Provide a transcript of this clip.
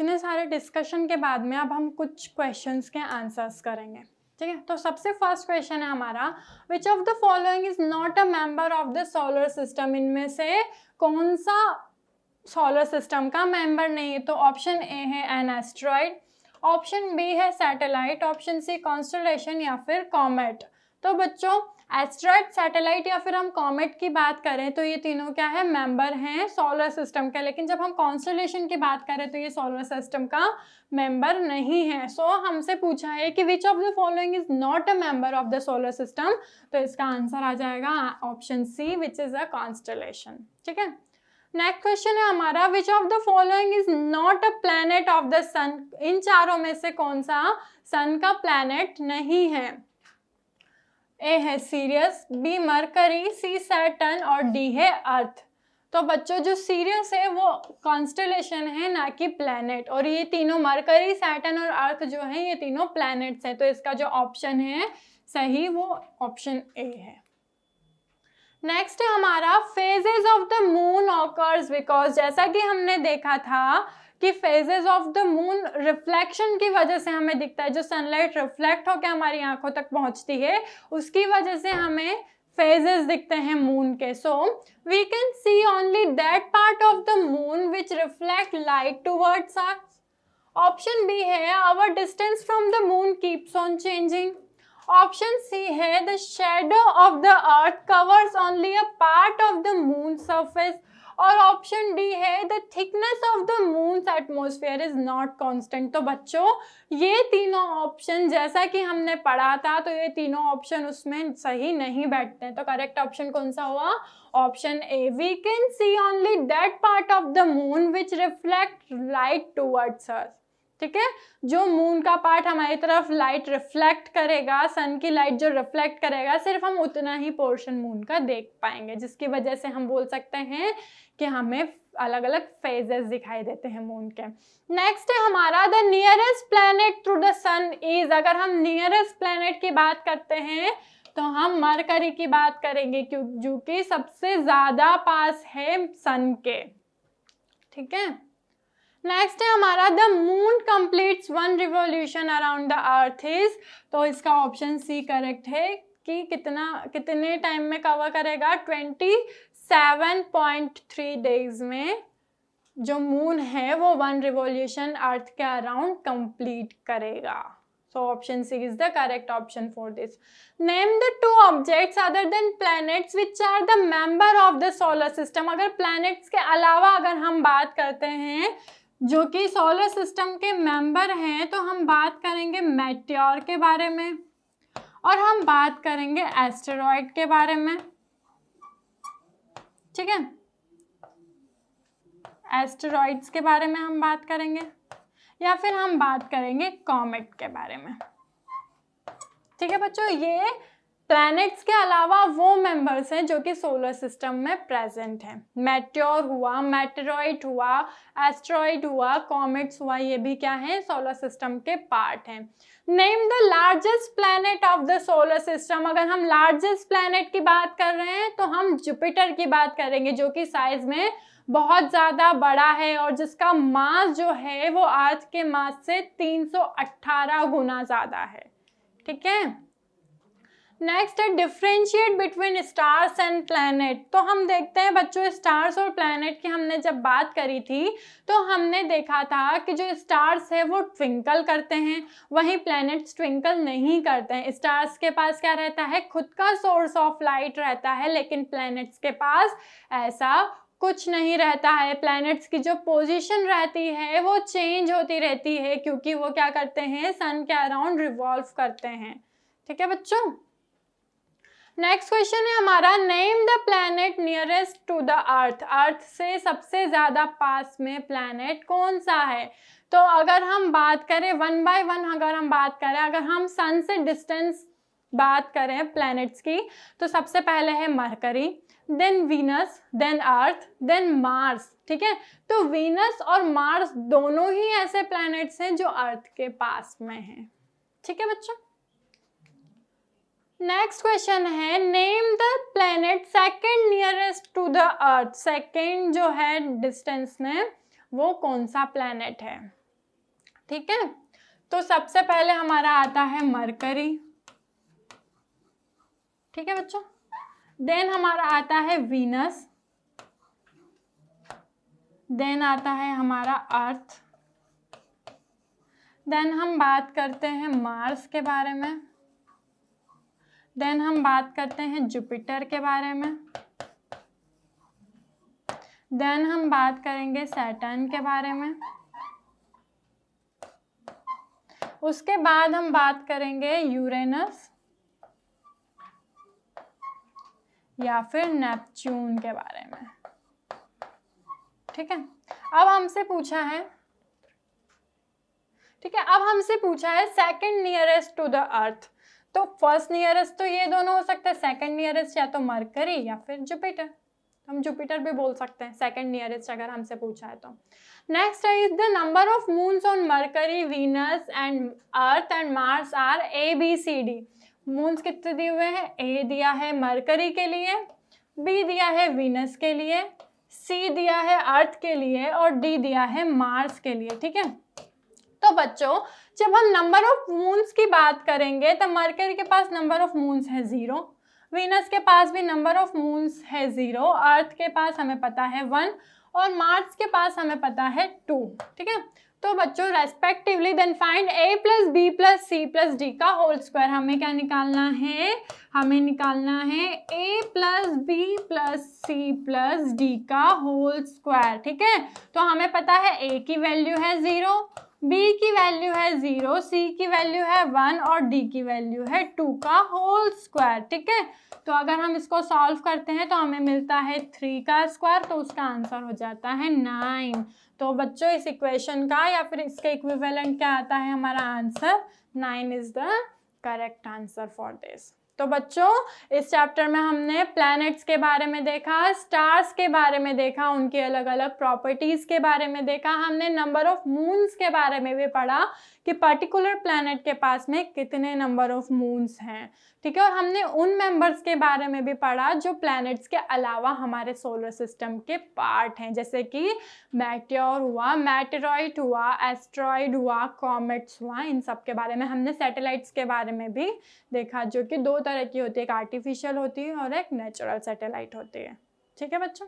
इतने सारे डिस्कशन के बाद में अब हम कुछ क्वेश्चंस के आंसर्स करेंगे, ठीक है। तो सबसे फर्स्ट क्वेश्चन है हमारा, which of the following is not a member of the solar system, इनमें से कौन सा सोलर सिस्टम का मेंबर नहीं है। तो ऑप्शन ए है एन एस्ट्रॉइड, ऑप्शन बी है सैटेलाइट, ऑप्शन सी कॉन्स्टलेशन या फिर कॉमेट। तो बच्चों एस्ट्रॉइड, सैटेलाइट या फिर हम कॉमेट की बात करें तो ये तीनों क्या है, मेंबर हैं सोलर सिस्टम के। लेकिन जब हम कॉन्स्टलेशन की बात करें तो ये सोलर सिस्टम का मेंबर नहीं है। सो हमसे पूछा है कि which of the following is not a member of the solar system, तो इसका आंसर आ जाएगा option C which is a constellation, ठीक है। नेक्स्ट क्वेश्चन है हमारा, which of the following is not a planet of the sun, इन चारों में से कौन सा सन का प्लैनेट नहीं है। ए है सीरियस, बी मरकरी, सी सैटर्न और डी है अर्थ। तो बच्चों जो सीरियस है वो कॉन्स्टलेशन है ना कि प्लैनेट, और ये तीनों मरकरी, सैटर्न और अर्थ जो है ये तीनों प्लैनेट्स हैं। तो इसका जो ऑप्शन है सही वो ऑप्शन ए है। नेक्स्ट है हमारा, phases of the moon occurs because, जैसा कि हमने देखा था कि phases of the moon reflection की वजह से हमें दिखता है, जो सनलाइट रिफ्लेक्ट होकर हमारी आंखों तक पहुंचती है उसकी वजह से हमें फेजेस दिखते हैं मून के। So we can see only that part of the moon which reflect light towards us. Option B है our distance from the moon keeps on changing. Option C है the shadow of the earth covers only a part of the moon surface. और option D है the thickness of the moon's atmosphere is not constant. तो बच्चों ये तीनों option जैसा कि हमने पढ़ा था तो ये तीनों ऑप्शन उसमें सही नहीं बैठते हैं। तो करेक्ट ऑप्शन कौन सा हुआ, option A, we can see only that part of the moon which reflect light towards us, ठीक है। जो मून का पार्ट हमारी तरफ लाइट रिफ्लेक्ट करेगा, सन की लाइट जो रिफ्लेक्ट करेगा, सिर्फ हम उतना ही पोर्शन मून का देख पाएंगे, जिसकी वजह से हम बोल सकते हैं कि हमें अलग अलग फेजेस दिखाई देते हैं मून के। नेक्स्ट है हमारा, the nearest planet to the sun is, अगर हम नियरेस्ट प्लैनेट की बात करते हैं तो हम मरकरी की बात करेंगे जो कि सबसे ज्यादा पास है सन के, ठीक है। नेक्स्ट है हमारा, the moon completes one revolution around the earth is, तो इसका ऑप्शन सी करेक्ट है कि कितने टाइम में कवर करेगा, 27.3 डेज में जो मून है वो वन रिवॉल्यूशन अर्थ के अराउंड कंप्लीट करेगा। So option C is the correct option for this. Name the two objects other than planets which are the member of the solar system. अगर planets के अलावा अगर हम बात करते हैं जो कि सोलर सिस्टम के मेंबर हैं तो हम बात करेंगे मेटियोर के बारे में और हम बात करेंगे एस्टेरॉइड के बारे में, ठीक है। एस्टेरॉइड्स के बारे में हम बात करेंगे या फिर हम बात करेंगे कॉमेट के बारे में, ठीक है बच्चों। ये प्लैनेट्स के अलावा वो मेंबर्स हैं जो कि सोलर सिस्टम में प्रेजेंट हैं। मेटियोर हुआ, मेटेरॉइड हुआ, एस्ट्रॉइड हुआ, कॉमेट्स हुआ, ये भी क्या है, सोलर सिस्टम के पार्ट हैं। Name the largest planet of the solar system. अगर हम लार्जेस्ट प्लैनेट की बात कर रहे हैं तो हम जुपिटर की बात करेंगे जो कि साइज में बहुत ज़्यादा बड़ा है और जिसका मास जो है वो अर्थ के मास से 318 गुना ज़्यादा है, ठीक है। नेक्स्ट है differentiate between stars and planet. तो हम देखते हैं बच्चों स्टार्स और प्लैनेट की हमने जब बात करी थी तो हमने देखा था कि जो स्टार्स है वो ट्विंकल करते हैं, वहीं प्लैनेट्स ट्विंकल नहीं करते हैं। स्टार्स के पास क्या रहता है, खुद का सोर्स ऑफ लाइट रहता है, लेकिन प्लैनेट्स के पास ऐसा कुछ नहीं रहता है। प्लैनेट्स की जो पोजीशन रहती है वो चेंज होती रहती है क्योंकि वो क्या करते हैं, सन के अराउंड रिवॉल्व करते हैं, ठीक है बच्चों। नेक्स्ट क्वेश्चन है हमारा, name the planet nearest to the earth. Earth से सबसे ज्यादा पास में प्लैनेट कौन सा है। तो अगर हम बात करें वन बाय वन, अगर हम बात करें, अगर हम सन से डिस्टेंस बात करें प्लैनेट्स की तो सबसे पहले है मरकरी, देन वीनस, देन अर्थ, देन मार्स, ठीक है। तो वीनस और मार्स दोनों ही ऐसे प्लैनेट्स हैं जो अर्थ के पास में हैं, ठीक है बच्चों। नेक्स्ट क्वेश्चन है, name the planet second nearest to the earth. Second जो है डिस्टेंस में वो कौन सा प्लैनेट है। ठीक है, तो सबसे पहले हमारा आता है मरकरी, ठीक है बच्चों। देन हमारा आता है वीनस, देन आता है हमारा अर्थ, देन हम बात करते हैं मार्स के बारे में, देन हम बात करते हैं जुपिटर के बारे में, देन हम बात करेंगे सैटर्न के बारे में, उसके बाद हम बात करेंगे यूरेनस या फिर नेपच्यून के बारे में, ठीक है। अब हमसे पूछा है, ठीक है, अब हमसे पूछा है second nearest to the earth. तो फर्स्ट नियरेस्ट तो ये दोनों हो सकते हैं, सेकंड नियरेस्ट या तो मरकरी या फिर जुपिटर, हम जुपिटर भी बोल सकते हैं सेकंड नियरेस्ट अगर हमसे पूछा है तो। Next is the number of moons on Mercury, Venus and Earth and Mars are ABCD। Moons कितने दिए हुए हैं? A दिया है मरकरी के लिए, B दिया है वीनस के लिए, C दिया है अर्थ के लिए और D दिया है मार्स के लिए, ठीक है। तो बच्चों जब हम नंबर ऑफ मून्स की बात करेंगे तो मरकरी के पास नंबर ऑफ मून्स है 0, वीनस के पास भी नंबर ऑफ मून्स है 0, अर्थ के पास हमें पता है 1 और मार्स के पास हमें पता है 2, ठीक है। तो बच्चों respectively then find A plus B plus C plus D का होल स्क्वायर। हमें क्या निकालना है? हमें निकालना है A plus B plus C plus D का होल स्क्वायर, ठीक है। तो हमें पता है A की वैल्यू है 0, B की वैल्यू है 0, C की वैल्यू है 1 और D की वैल्यू है 2 का होल स्क्वायर, ठीक है। तो अगर हम इसको सॉल्व करते हैं तो हमें मिलता है 3 का स्क्वायर, तो उसका आंसर हो जाता है 9। तो बच्चों इस इक्वेशन का या फिर इसके इक्विवेलेंट क्या आता है? हमारा answer 9 is the correct answer for this. तो बच्चों इस चैप्टर में हमने प्लैनेट्स के बारे में देखा, स्टार्स के बारे में देखा, उनकी अलग अलग प्रॉपर्टीज के बारे में देखा, हमने नंबर ऑफ मून्स के बारे में भी पढ़ा कि पर्टिकुलर प्लैनेट के पास में कितने नंबर ऑफ मून्स हैं, ठीक है। और हमने उन मेंबर्स के बारे में भी पढ़ा जो प्लैनेट्स के अलावा हमारे सोलर सिस्टम के पार्ट हैं, जैसे कि मैटियोर हुआ, मैटेरॉइड हुआ, एस्ट्रॉइड हुआ, कॉमेट्स हुआ, इन सब के बारे में हमने सैटेलाइट्स के बारे में भी देखा, जो कि 2 तरह की होती है, एक आर्टिफिशियल होती है और एक नेचुरल सैटेलाइट होती है, ठीक है बच्चों।